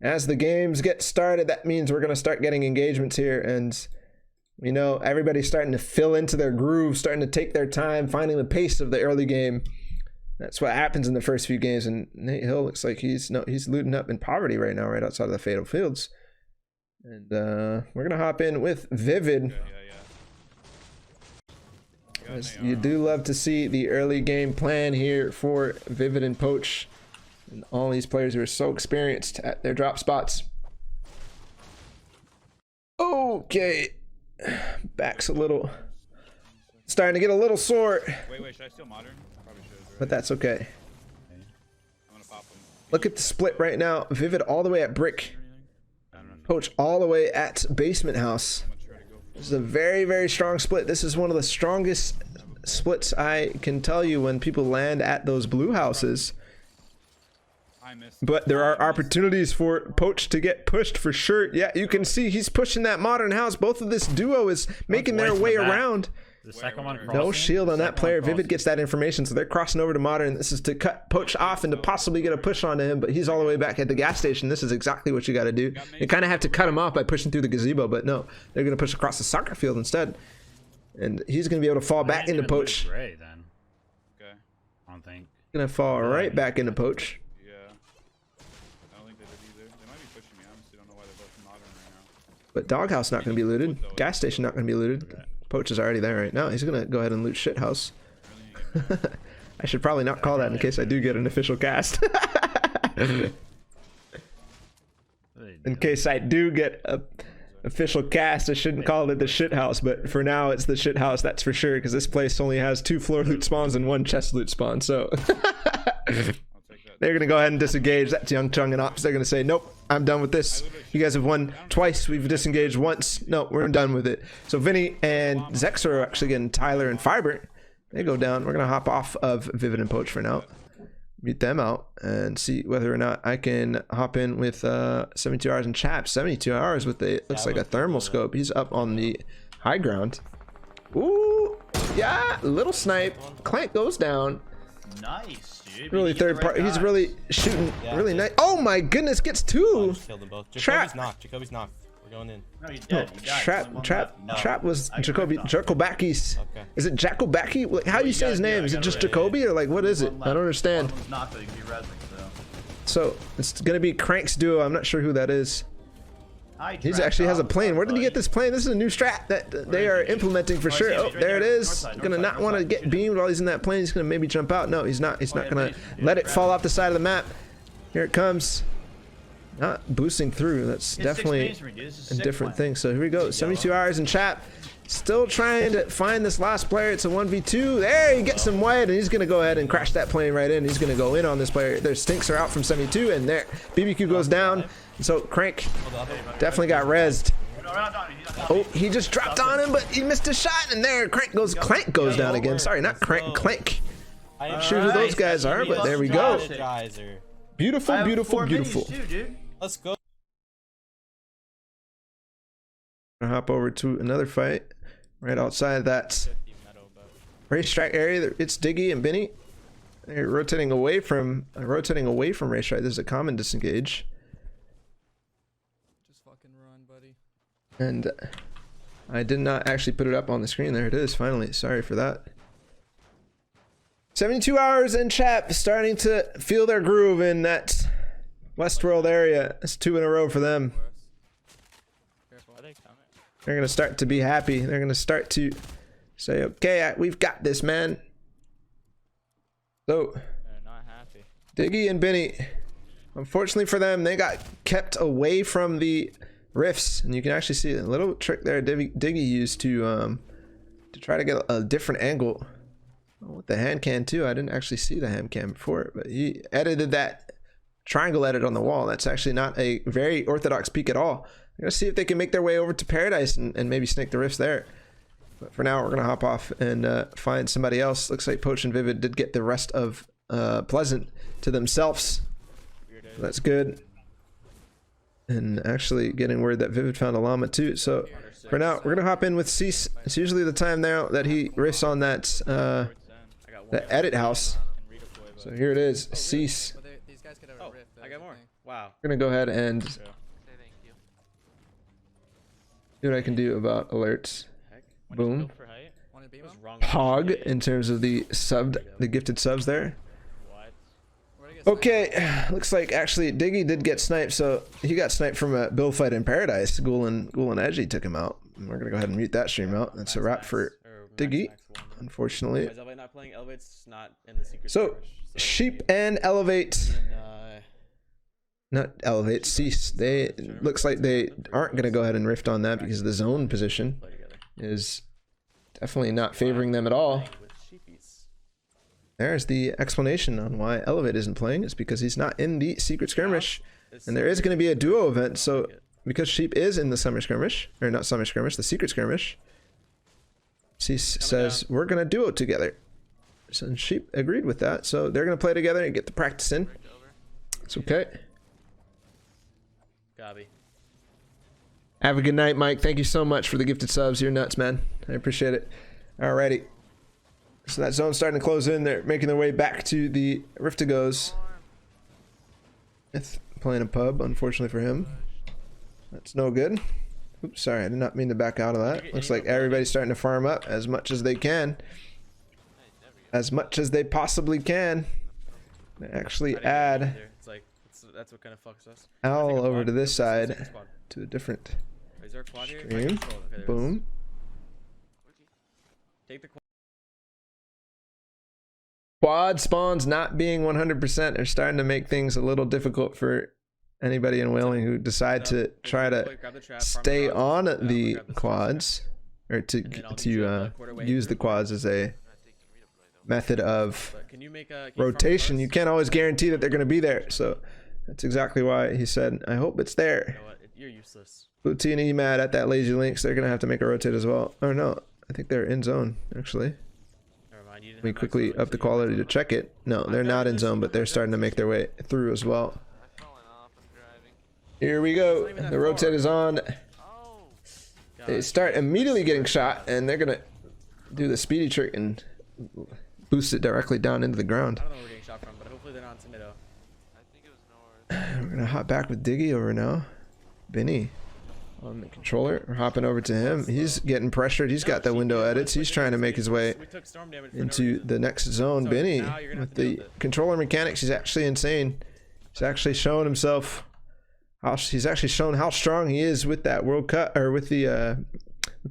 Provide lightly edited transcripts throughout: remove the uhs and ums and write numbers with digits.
as the games get started, that means we're going to start getting engagements here. And, you know, everybody's starting to fill into their groove, starting to take their time, finding the pace of the early game. That's what happens in the first few games. And Nate Hill looks like he's looting up in poverty right now, right outside of the Fatal Fields. And we're going to hop in with Vivid. As you do love to see the early game plan here for Vivid and Poach. And all these players who are so experienced at their drop spots. Okay. Back's a little... starting to get a little sore. Wait, should I steal modern? Probably should, right? But that's okay. I'm gonna pop them. Look at the split right now. Vivid all the way at brick. Poach all the way at basement house. This is a very, very strong split. This is one of the strongest splits I can tell you when people land at those blue houses. But there are opportunities for Poach to get pushed for sure. Yeah, you can see he's pushing that modern house. Both of this duo is making their way around. The second one No shield on that player. Vivid gets that information, so they're crossing over to modern. This is to cut Poach off and to possibly get a push onto him, but he's all the way back at the gas station. This is exactly what you got to do. You kind of have to cut him off by pushing through the gazebo, but no, they're going to push across the soccer field instead. And he's going to be able to fall back into Poach. Gray, then. Okay. I don't think. Going to fall right back into Poach. But doghouse not going to be looted. Gas station not going to be looted. Poach is already there right now. He's going to go ahead and loot shithouse. I should probably not call that in case I do get an official cast. In case I do get a official cast, I shouldn't call it the shithouse, but for now it's the shithouse, that's for sure, because this place only has 2 floor loot spawns and 1 chest loot spawn, so... They're going to go ahead and disengage. That's Young Chung and Ops. They're going to say, nope, I'm done with this. You guys have won twice. We've disengaged once. No, we're done with it. So Vinny and Zex are actually getting Tyler and Fiber. They go down. We're going to hop off of Vivid and Poach for now. Mute them out and see whether or not I can hop in with 72 hours and Chap. 72 hours with a, looks like a thermal scope. He's up on the high ground. Ooh, yeah, little snipe. Clank goes down. Nice, dude. Really third party. He's really shooting really nice. Oh my goodness, gets 2. Killed them both. Trap. Jacoby's knocked. We're going in. No, he's dead. He died. Trap was Jacoby. Jacobakis. Okay. Is it Jacobaki? Like, how do you say his name? Is it just Jacoby or like what is it? I don't understand. So it's gonna be Crank's duo. I'm not sure who that is. He actually has a plane. Where did he get this plane? This is a new strat that they are implementing for sure. Oh, there it is. Gonna not want to get beamed while he's in that plane. He's gonna maybe jump out. No, he's not. He's not gonna let it fall off the side of the map. Here it comes. Not boosting through. That's definitely a different thing. So here we go. 72 hours in chat. Still trying to find this last player. It's a 1v2. There, he gets some white, and he's gonna go ahead and crash that plane right in. He's gonna go in on this player. Their stinks are out from 72, and there, BBQ goes down. So Crank definitely got rezzed. Oh, he just dropped on him, but he missed a shot, and there, Clank goes down again. Sorry, not Crank, Clank. I'm not sure who those guys are, but there we go. Beautiful, beautiful, beautiful. Let's go. I'll hop over to another fight right outside that racetrack area. It's Diggy and Benny. They're rotating away from racetrack. This is a common disengage. And I did not actually put it up on the screen. There it is, finally. Sorry for that. 72 hours in chat, starting to feel their groove in that Westworld area. It's 2 in a row for them. They're going to start to be happy. They're going to start to say, okay, we've got this, man. So, Diggy and Benny, unfortunately for them, they got kept away from the rifts, and you can actually see a little trick there Diggy used to try to get a different angle with the hand cam too. I didn't actually see the hand cam before, but he edited that triangle edit on the wall. That's actually not a very orthodox peek at all. I'm gonna see if they can make their way over to Paradise and maybe snake the rifts there. But for now, we're gonna hop off and find somebody else. Looks like Poach and Vivid did get the rest of Pleasant to themselves. So that's good. And actually getting word that Vivid found a llama too. So for now, we're gonna hop in with Cease. It's usually the time now that he riffs on that edit house. So here it is, Cease. I got more. Wow. I'm gonna go ahead and Yeah. Say thank you. see what I can do about alerts. Heck. Boom. For height. What's wrong with Hog this? in terms of the gifted subs there. What? Where'd I get Okay, looks like actually Diggy did get sniped, so he got sniped from a build fight in Paradise. Ghoul and Edgy took him out. And we're gonna go ahead and mute that stream out. That's a wrap for Diggy, unfortunately. Is Elevate not playing? Elevate's not in the secret So skirmish, Sheep and Elevate, and, not Elevate, Cease. They looks like they aren't gonna go ahead and rift on that because the zone position play together. is definitely not favoring them at all. With sheepies. There's the explanation on why Elevate isn't playing. It's because he's not in the secret skirmish. And there is going to be a duo event, so because Sheep is in the summer skirmish, or not summer skirmish, the secret skirmish, Cease says we're going to duo together. So Sheep agreed with that, so they're going to play together and get the practice in. It's okay. Gabi. Have a good night, Mike. Thank you so much for the gifted subs. You're nuts, man. I appreciate it. Alrighty. So that zone's starting to close in. They're making their way back to the Rift-to-Goes. Myth playing a pub, unfortunately for him. That's no good. Oops, sorry. I did not mean to back out of that. Looks like everybody's starting to farm up as much as they can. As much as they possibly can. They actually add It's like that's what kind of fucks us. Owl over to this Take side a squad. to a different Is there a quad here? stream. Okay, there it is. Boom. Take the quad. Quad spawns not being 100% are starting to make things a little difficult for anybody in Whaling who decide to try to Grab the trap, farm stay the on quads, the grab the quads, or to And then I'll need you to quarter way use the through. quads as a method of But can you make a can you farm rotation. the You cars? can't always guarantee that they're going to be there, so that's exactly why he said, I hope it's You there. know what? You're useless. Blue T and E mad at that lazy links. They're going to have to make a rotate as well. Or no, I think they're in zone, actually. Never mind. You didn't Let me have quickly max up the zone, so you quality to have check it. No, they're not in zone, but they're starting to make their way through as well. I've fallen off. I'm driving. Here we go. The rotate is on. Oh. They start immediately getting shot, and they're gonna do the speedy trick and boost it directly down into the ground. I don't know where we're getting shot from, but hopefully they're not in Tomato. I think it was north. We're gonna hop back with Diggy over now. Benny on the controller. We're hopping over to him. He's getting pressured. He's got the window edits. He's trying to make his way We took storm damage for no into reason. the next zone. So Benny now you're gonna have with to deal the with it. controller mechanics. He's actually insane. He's actually shown himself. He's actually shown how strong he is with that World Cup, or with the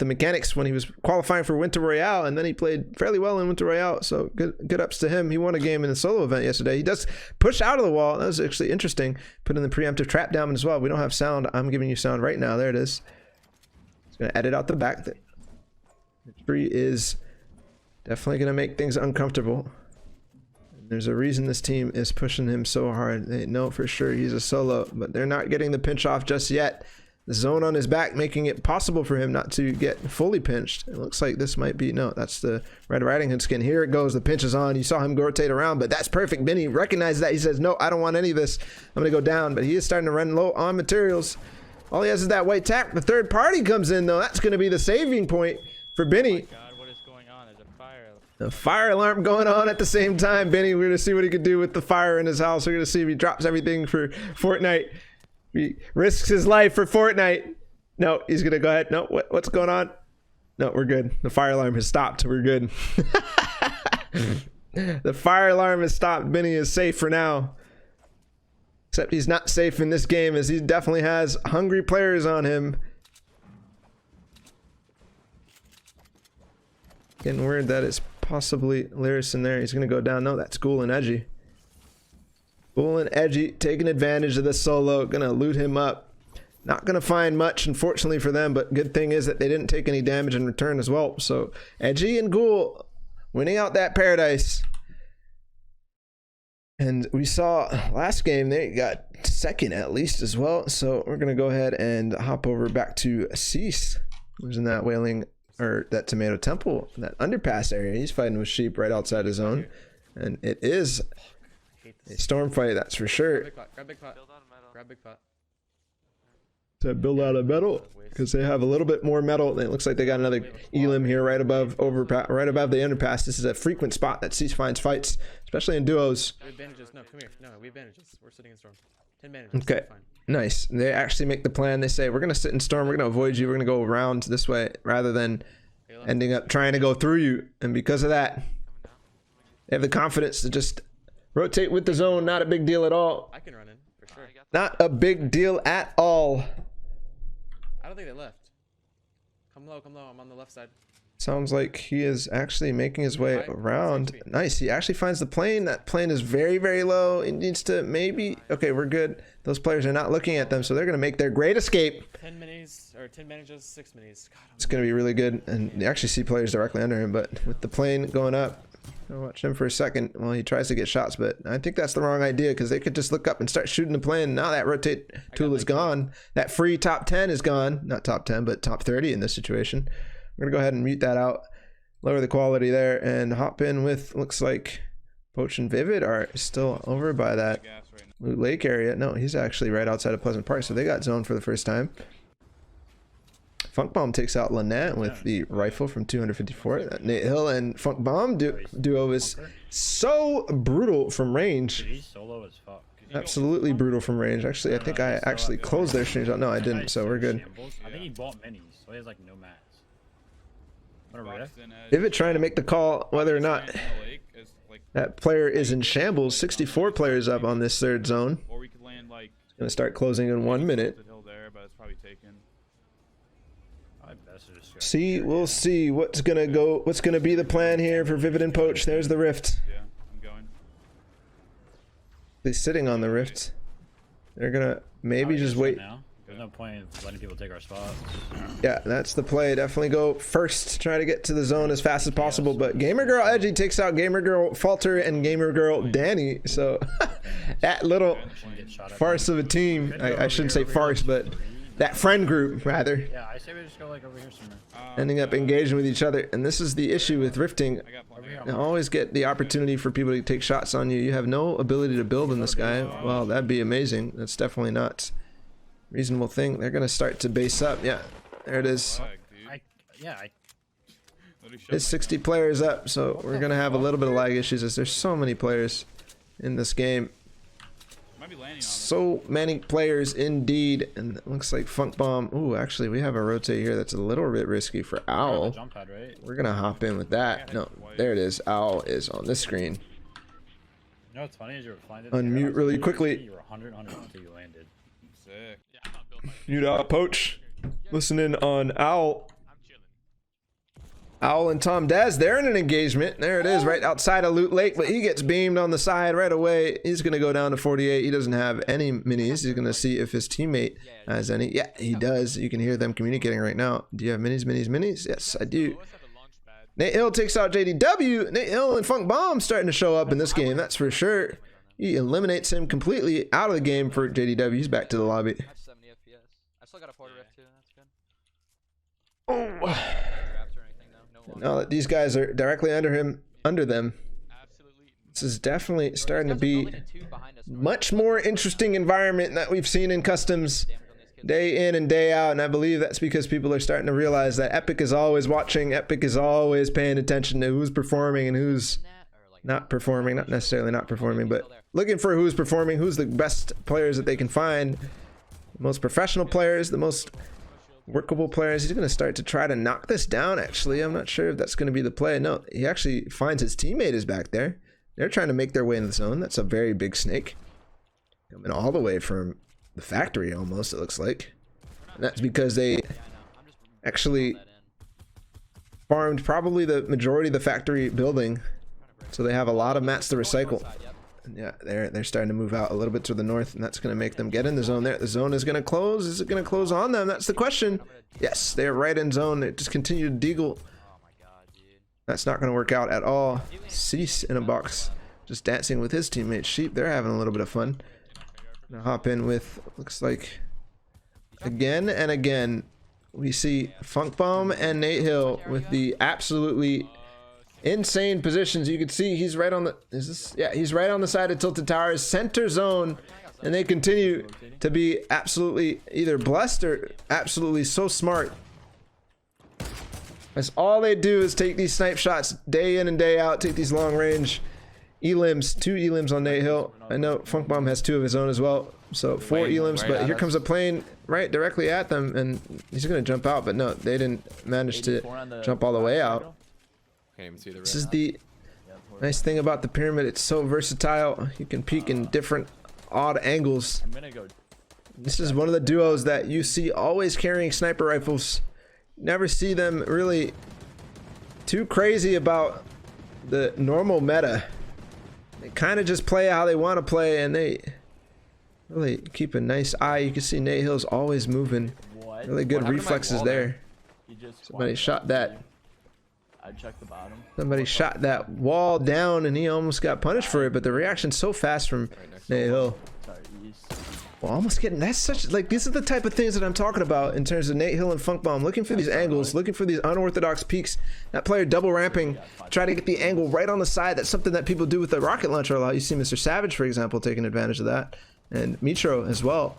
mechanics when he was qualifying for Winter Royale, and then he played fairly well in Winter Royale. So good ups to him. He won a game in the solo event yesterday. He does push out of the wall. That was actually interesting. Put in the preemptive trap down as well. We don't have sound. I'm giving you sound right now. There it is. It's gonna edit out the back. The tree is definitely gonna make things uncomfortable. There's a reason this team is pushing him so hard. They know for sure he's a solo, but they're not getting the pinch off just yet. The zone on his back making it possible for him not to get fully pinched. It looks like this might be, no, that's the Red Riding Hood skin. Here it goes, the pinch is on. You saw him rotate around, but that's perfect. Benny recognizes that. He says, no, I don't want any of this. I'm gonna go down, but he is starting to run low on materials. All he has is that white tack. The third party comes in though. That's gonna be the saving point for Benny. God, what is going on? There's a fire. The fire alarm going on at the same time. Benny, we're gonna see what he can do with the fire in his house. We're gonna see if he drops everything for Fortnite. He risks his life for Fortnite. No, he's gonna go ahead. No, what's going on? No, we're good. The fire alarm has stopped. We're good. The fire alarm has stopped. Benny is safe for now. Except he's not safe in this game, as he definitely has hungry players on him. Getting word that it's possibly Lyris in there. He's gonna go down. No, that's Ghoul and Edgy. Ghoul and Edgy taking advantage of the solo. Gonna loot him up. Not gonna find much, unfortunately for them, but good thing is that they didn't take any damage in return as well. So Edgy and Ghoul winning out that Paradise. And we saw last game they got second at least as well. So we're gonna go ahead and hop over back to Cease, who's in that Whaling, or that Tomato Temple, that underpass area. He's fighting with Sheep right outside his zone, and it is Hate a this. storm fight, that's for sure. Grab big pot. Build on metal. Grab big pot. to build out of metal because they have a little bit more metal. And it looks like they got another elim here right above the underpass. This is a frequent spot that finds fights, especially in duos. We have bandages. No, come here. No, we have bandages. We're sitting in storm. 10 bandages. Okay. Fine. Nice. They actually make the plan. They say, we're going to sit in storm. We're going to avoid you. We're going to go around this way rather than ending up trying to go through you. And because of that, they have the confidence to just rotate with the zone. Not a big deal at all. I can run in, for sure. Not a big deal at all. I don't think they left. Come low, come low. I'm on the left side. Sounds like he is actually making his way around. Nice. He actually finds the plane. That plane is very, very low. It needs to maybe... Okay, we're good. Those players are not looking at them, so they're going to make their great escape. 10 minis, or 10 bandages, 6 minis. God, it's going to be really good. And you actually see players directly under him, but with the plane going up, I'll watch him for a second while he tries to get shots, but I think that's the wrong idea because they could just look up and start shooting the plane. Now that rotate tool is gone. That free top 10 is gone. Not top 10, but top 30 in this situation. We're going to go ahead and mute that out, lower the quality there, and hop in with, looks like Poach and Vivid are still over by that Loot Lake area. No, he's actually right outside of Pleasant Park, so they got zoned for the first time. Funk Bomb takes out Lynette with the rifle from 254. Nate Hill and Funk Bomb duo is so brutal from range. He's solo as fuck. Absolutely brutal from range. Actually, I think I actually closed their streams. Oh, no, I didn't, so we're good. I think he bought minis, so he has like no mats. Vivid trying to make the call whether or not that player is in shambles. 64 players up on this third zone. Going to start closing in 1 minute. See, we'll see what's gonna be the plan here for Vivid and Poach. There's the rift. Yeah, I'm going. They're sitting on the rift. They're gonna maybe just wait. Now. There's no point in letting people take our spots. Yeah, that's the play. Definitely go first. Try to get to the zone as fast as possible. But Gamer Girl Edgy takes out Gamer Girl Falter and Gamer Girl Danny. So that little farce of a team. I shouldn't say farce, but that friend group rather. Yeah, I say we just go like over here somewhere. Ending up engaging with each other. And this is the issue with rifting. You always get the opportunity for people to take shots on you. You have no ability to build in this guy. Well, that'd be amazing. That's definitely not reasonable thing. They're gonna start to base up. Yeah, there it is. It's 60 players up, so we're gonna have a little bit of lag issues as there's so many players in this game. So many players indeed, and it looks like Funk Bomb. Ooh, actually, we have a rotate here that's a little bit risky for Owl. We're gonna hop in with that. No, there it is. Owl is on this screen. You know what's funny is you were flying. Unmute really quickly. You were 100 until you landed. Sick. Mute out, Poach. Listening on Owl. Owl and Tom Daz, they're in an engagement. There it is, right outside of Loot Lake, but he gets beamed on the side right away. He's going to go down to 48. He doesn't have any minis. He's going to see if his teammate has any. Yeah, he does. You can hear them communicating right now. Do you have minis, minis, minis? Yes, I do. Nate Hill takes out JDW. Nate Hill and Funk Bomb starting to show up in this game, that's for sure. He eliminates him completely out of the game for JDW. He's back to the lobby. 70 FPS. I still got a Porter Rift too. That's good. Oh. Now that these guys are directly under them, this is definitely starting to be much more interesting environment that we've seen in customs day in and day out. And I believe that's because people are starting to realize that Epic is always watching. Epic is always paying attention to who's performing and who's not performing. Not necessarily not performing, but looking for who's performing, who's the best players that they can find, the most professional players, the most workable players. He's going to start to try to knock this down, actually. I'm not sure if that's going to be the play. No, he actually finds his teammate is back there. They're trying to make their way in the zone. That's a very big snake. Coming all the way from the factory, almost, it looks like. And that's because they actually farmed probably the majority of the factory building. So they have a lot of mats to recycle. Yeah, they're starting to move out a little bit to the north, and that's going to make them get in the zone there. The zone is going to close. Is it going to close on them? That's the question. Yes, they're right in zone. They just continue to deagle. That's not going to work out at all. Cease in a box, just dancing with his teammate Sheep. They're having a little bit of fun. Gonna hop in with, looks like, again and again, we see Funk Bomb and Nate Hill with the absolutely insane positions. You can see he's right on the, yeah, he's right on the side of Tilted Towers, center zone. and they continue to be absolutely either blessed or absolutely so smart. That's all they do is take these snipe shots day in and day out, take these long range elims, 2 elims on Nate Hill. I know Funk Bomb has 2 of his own as well, so 4 elims, but here comes a plane right directly at them, and he's gonna jump out, but no, they didn't manage to jump all the way out. This is the nice thing about the pyramid, it's so versatile. You can peek in different odd angles. This is one of the duos that you see always carrying sniper rifles. Never see them really too crazy about the normal meta. They kind of just play how they want to play, and they really keep a nice eye. You can see Nate Hill's always moving. Really good reflexes there. Somebody shot that. Somebody shot that wall down, and he almost got punished for it, but the reaction's so fast from Nate Hill. Well, almost getting, that's such, like, these are the type of things that I'm talking about in terms of Nate Hill and Funk Bomb, looking for these angles, looking for these unorthodox peaks. That player double ramping, try to get the angle right on the side. That's something that people do with the rocket launcher a lot. You see Mr. Savage, for example, taking advantage of that, and Mitro as well.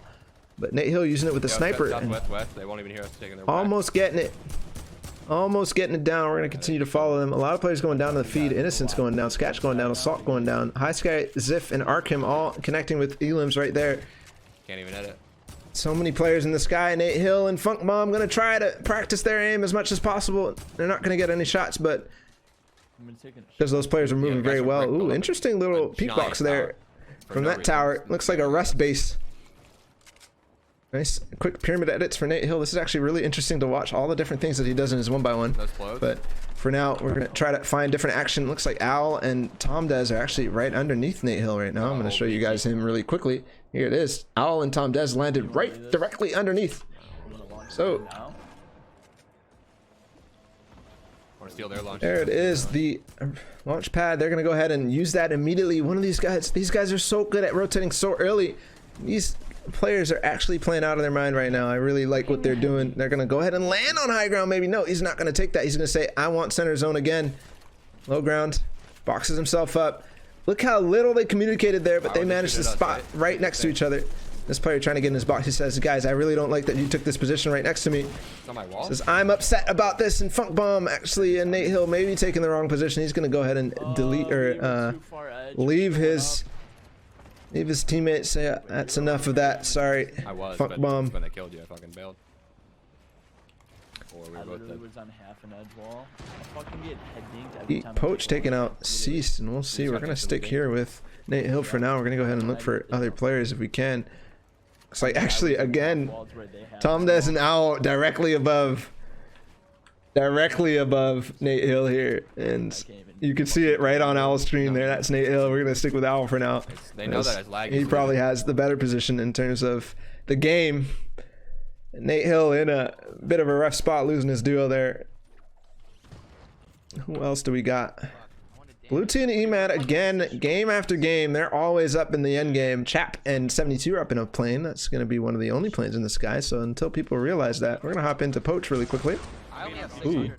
But Nate Hill using it with the sniper, and they won't even hear us taking their almost getting it. Almost getting it down. We're going to continue to follow them. A lot of players going down to the feed. Innocence going down. Sketch going down. Assault going down. High Sky, Ziff, and Arkham all connecting with Elims right there. Can't even hit it. So many players in the sky. Nate Hill and Funk Bomb going to try to practice their aim as much as possible. They're not going to get any shots, but because those players are moving very well. Ooh, interesting little peek box there from that tower. Looks like a rest base. Nice quick pyramid edits for Nate Hill. This is actually really interesting to watch all the different things that he does in his 1x1. But for now, we're going to try to find different action. Looks like Owl and Tom Dez are actually right underneath Nate Hill right now. I'm going to show you guys him really quickly. Here it is. Owl and Tom Dez landed right directly underneath. So there it is, the launch pad. They're going to go ahead and use that immediately. One of these guys are so good at rotating so early. These players are actually playing out of their mind right now. I really like what they're doing. They're going to go ahead and land on high ground. Maybe no, he's not going to take that. He's going to say, I want center zone again. Low ground, boxes himself up. Look how little they communicated there, but they managed to spot right next to each other. This player trying to get in his box, he says, guys, I really don't like that you took this position right next to me. Says, I'm upset about this, and Funk Bomb actually, and Nate Hill maybe taking the wrong position. He's going to go ahead and delete or leave his teammate, say, that's enough of that. Sorry, Funk Bomb. When they killed you, I fucking bailed. Or we was on half an edge wall. I fucking get head dinked every time. Poach taking out Ceased, and we'll see. We're gonna stick here with Nate Hill for now. We're gonna go ahead and look for other players if we can. It's like actually again, Tom Dez and Owl directly above Nate Hill here, and you can see it right on Owl's screen there. That's Nate Hill. We're gonna stick with Owl for now. They know that it's lagging. He probably has the better position in terms of the game. Nate Hill in a bit of a rough spot, losing his duo there. Who else do we got? Blue Team and EMAD again, game after game. They're always up in the end game. Chap and 72 are up in a plane. That's going to be one of the only planes in the sky. So until people realize that, we're going to hop into Poach really quickly. Ooh.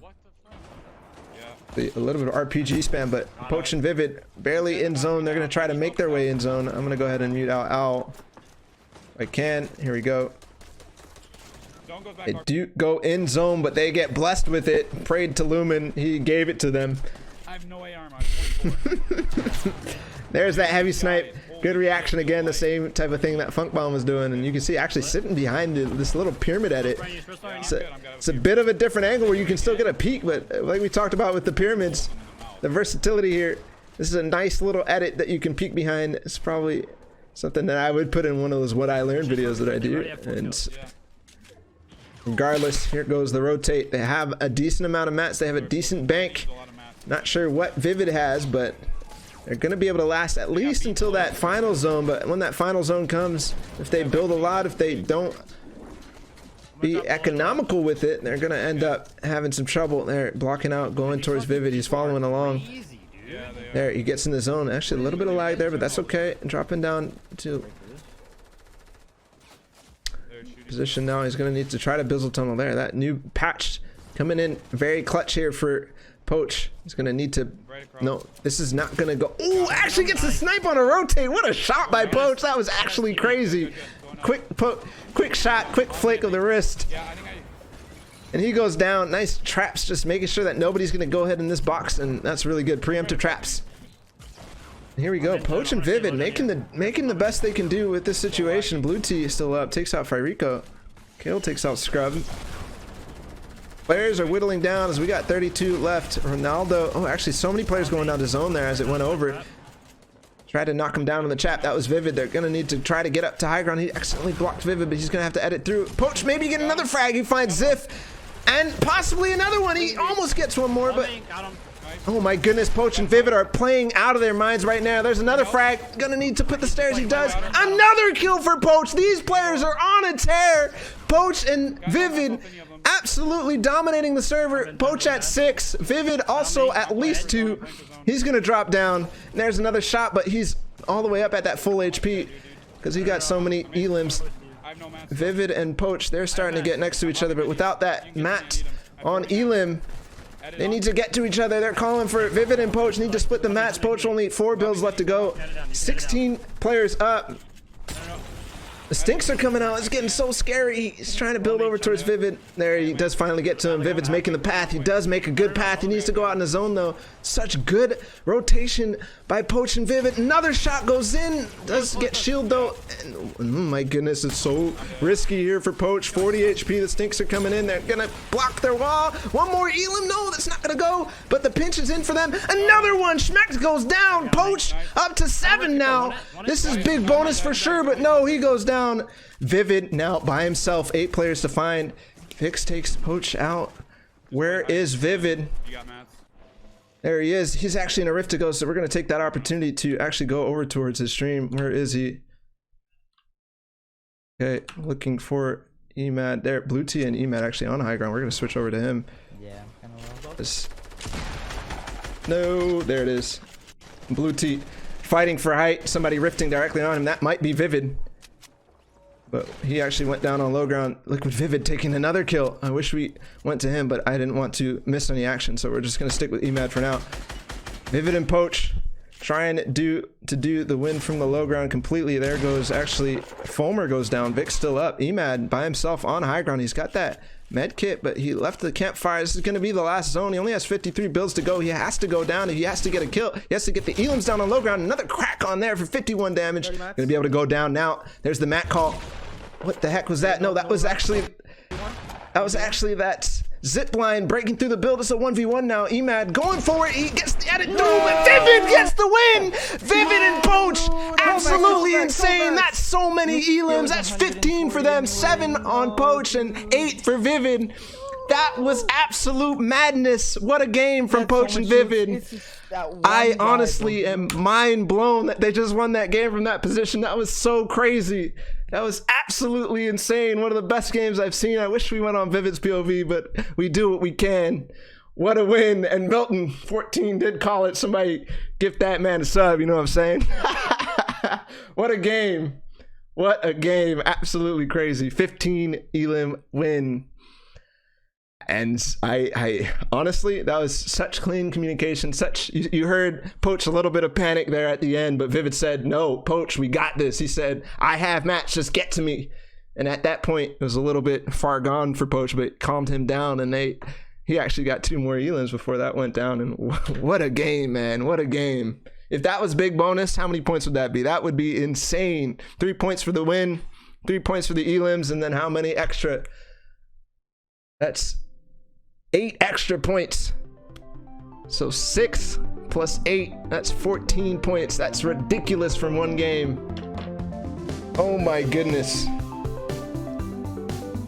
A little bit of RPG spam, but Poach and Vivid barely in zone. They're going to try to make their way in zone. I'm going to go ahead and mute out Owl. If I can. Here we go. They do go in zone, but they get blessed with it. Prayed to Lumen. He gave it to them. I have no AR, I'm 24. There's that heavy snipe. Good reaction again. The same type of thing that Funk Bomb was doing. And you can see actually sitting behind this little pyramid edit. It's a bit of a different angle where you can still get a peek. But like we talked about with the pyramids, the versatility here. This is a nice little edit that you can peek behind. It's probably something that I would put in one of those What I Learned videos that I do. And regardless, here goes the rotate. They have a decent amount of mats. They have a decent bank. Not sure what Vivid has, but they're going to be able to last at least until that final zone. But when that final zone comes, if they build a lot, if they don't be economical with it, they're going to end up having some trouble. They're blocking out, going towards Vivid. He's following along. There, he gets in the zone. Actually, a little bit of lag there, but that's okay. Dropping down to position now. He's going to need to try to Bizzle tunnel there. That new patch coming in very clutch here for Poach. He's going to need to right across. No, this is not gonna go. Oh, actually gets a snipe on a rotate. What a shot by Poach. That was actually crazy. Quick shot, quick flick of the wrist. Yeah, I think And he goes down. Nice traps, just making sure that nobody's gonna go ahead in this box, and that's really good. Preemptive traps. Here we go. Poach and Vivid making the best they can do with this situation. Blue T is still up. Takes out Fireko. Kale takes out Scrub. Players are whittling down as we got 32 left. Ronaldo. Oh, actually, so many players going down to zone there as it went over. Tried to knock him down on the trap. That was Vivid. They're going to need to try to get up to high ground. He accidentally blocked Vivid, but he's going to have to edit through. Poach maybe get another frag. He finds Ziff. And possibly another one. He almost gets one more, but... Oh my goodness, Poach and Vivid are playing out of their minds right now. There's another frag. Gonna need to put the stairs. He does. Another kill for Poach. These players are on a tear. Poach and Vivid absolutely dominating the server. Poach at 6. Vivid also at least 2. He's gonna drop down. And there's another shot, but he's all the way up at that full HP because he got so many elims. Vivid and Poach, they're starting to get next to each other, but without that mat on elim, they need to get to each other. They're calling for it. Vivid and Poach need to split the match. Poach only 4 builds left to go. 16 players up. The stinks are coming out. It's getting so scary. He's trying to build over towards Vivid. There, he does finally get to him. Vivid's making the path. He does make a good path. He needs to go out in the zone, though. Such good rotation by Poach and Vivid. Another shot goes in. Does get shield, though. And, oh my goodness, it's so risky here for Poach. 40 HP. The stinks are coming in. They're going to block their wall. One more elim. No, that's not going to go. But the pinch is in for them. Another one. Schmeck goes down. Poach up to 7 now. This is big bonus for sure, but no, he goes down. Vivid now by himself, 8 players to find. Vix takes Poach out. Where is Vivid? There he is. He's actually in a rift to go, so we're going to take that opportunity to actually go over towards his stream. Where is he? Okay, looking for Emad there. Blue T and Emad actually on high ground. We're going to switch over to him. Yeah, I'm kind of No, there it is. Blue T fighting for height. Somebody rifting directly on him. That might be Vivid. But he actually went down on low ground. Liquid Vivid taking another kill. I wish we went to him, but I didn't want to miss any action, so we're just going to stick with Emad for now. Vivid and Poach trying to do the win from the low ground completely. There goes actually Foamer goes down. Vic's still up. Emad by himself on high ground. He's got that med kit, but he left the campfire. This is going to be the last zone. He only has 53 builds to go. He has to go down. He has to get a kill. He has to get the elims down on low ground. Another crack on there for 51 damage. Going to be able to go down now. There's the mat call. What the heck was that? No, that was actually that zip line breaking through the build. It's a 1v1 now. Emad going forward. He gets the edit through, but Vivid gets the win. Vivid and Poach, absolutely insane. That's so many elims. That's 15 for them, 7 on Poach and 8 for Vivid. That was absolute madness. What a game from Poach and Vivid. I honestly am mind blown that they just won that game from that position. That was so crazy. That was absolutely insane. One of the best games I've seen. I wish we went on Vivid's POV, but we do what we can. What a win. And Milton 14 did call it. Somebody give that man a sub, you know what I'm saying? What a game. What a game. Absolutely crazy. 15 elim win. And I honestly, that was such clean communication. You heard Poach a little bit of panic there at the end, but Vivid said, no, Poach, we got this. He said, I have match, just get to me. And at that point, it was a little bit far gone for Poach, but it calmed him down, and he actually got 2 more elims before that went down. And what a game, man. What a game. If that was big bonus, how many points would that be? That would be insane. 3 points for the win, 3 points for the elims, and then how many extra? That's 8 extra points. So 6 plus 8, that's 14 points. That's ridiculous from one game. Oh my goodness.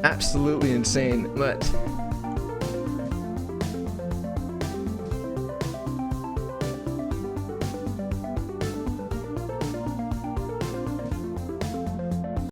Absolutely insane. But